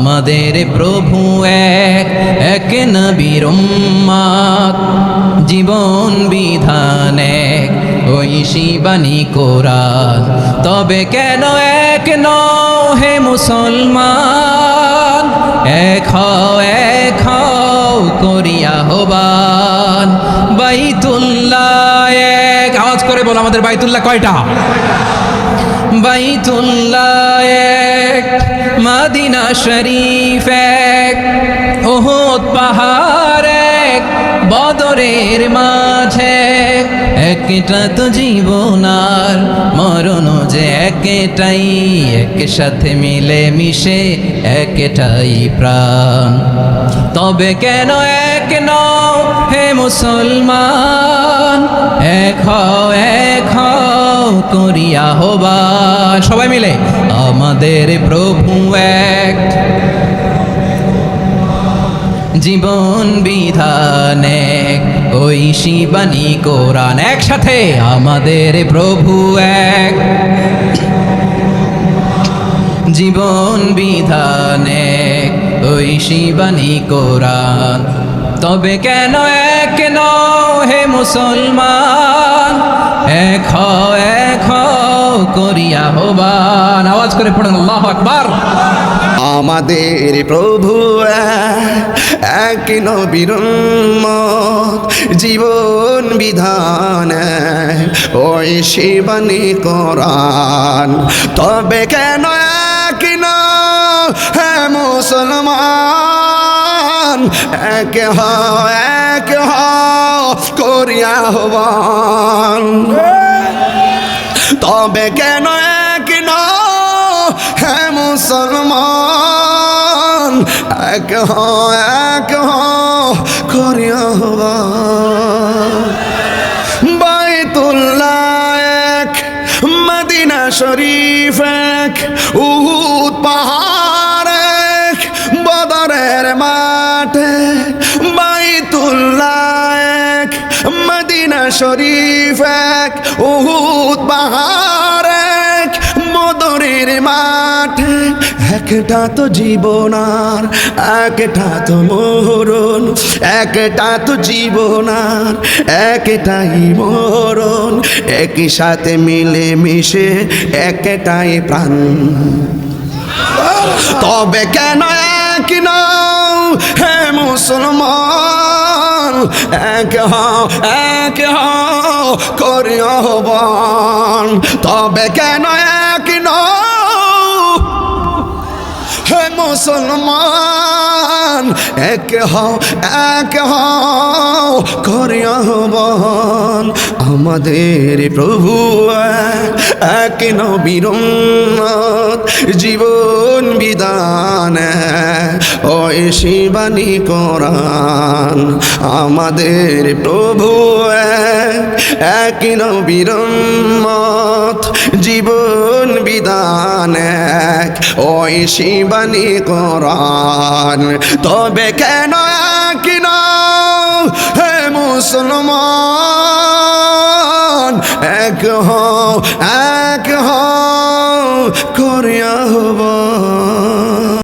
আমাদের প্রভু এক, এক নবীর উম্মত, জীবন বিধান এক, ওই শিবানী কোরআন। তবে কেন এক নও হে মুসলমান, এক হও করিয়া আহ্বান। বাইতুল্লাহ এক, আওয়াজ করে বলো আমাদের বাইতুল্লাহ কয়টা? বাইতুল্লাহ এক, মদিনা শরীফ এক, উহুদ পাহাড় এক, বদরের মাঝে। একটা তো জীবন আর মরণ যে একটাই, একসাথে মিলে মিশে একটাই প্রাণ। তবে কেন এক নও হে মুসলমান, এক হও করিয়া আহ্বান। সবাই মিলে আমাদের প্রভু এক, জীবন বিধান এক, ওই শিবানী কোরআন। একসাথে আমাদের প্রভু এক, জীবন বিধান এক, ওই শিবানী কোরআন। তবে কেন এক নও হে মুসলমান, এক হও করিয়া আহ্বান। আওয়াজ করে পড়ুন আল্লাহু আকবার। আমাদের প্রভু এক নবীর উম্মত, জীবন বিধান ওই শিবানী কোরআন। তবে কেন এক নও হে মুসলমান, এক হও করিয়া আহ্বান। তবে কেন এক নও হে মুসলমান, এক হও করিয়া আহ্বান। বাইতুল্লাহ এক, মদিনা শরীফ এক, উহুদ পাহাড় এক, বদরের মাঠে। বাইতুল্লাহ এক, মদিনা শরীফ এক, উহুদ পাহাড় এক, বদরের মাঠে। একটা তো জীবন আর একটা তো মরণ, একটা তো জীবন আর একটাই মরণ, একই সাথে মিলে মিশে একটাই প্রাণ। তবে কেন এক নও হে মুসলমান, এক হও করিয়া আহ্বান। তবে কেন এক নও হে মুসলমান, এক হও করিয়া আহ্বান। আমাদের প্রভু এক নবীর উম্মত, জীবন বিধান ওই শিবানী কোরআন। আমাদের প্রভু এক নবীর উম্মত, জীবন বিধান ওই শিবানী কোরআন। তবে কেন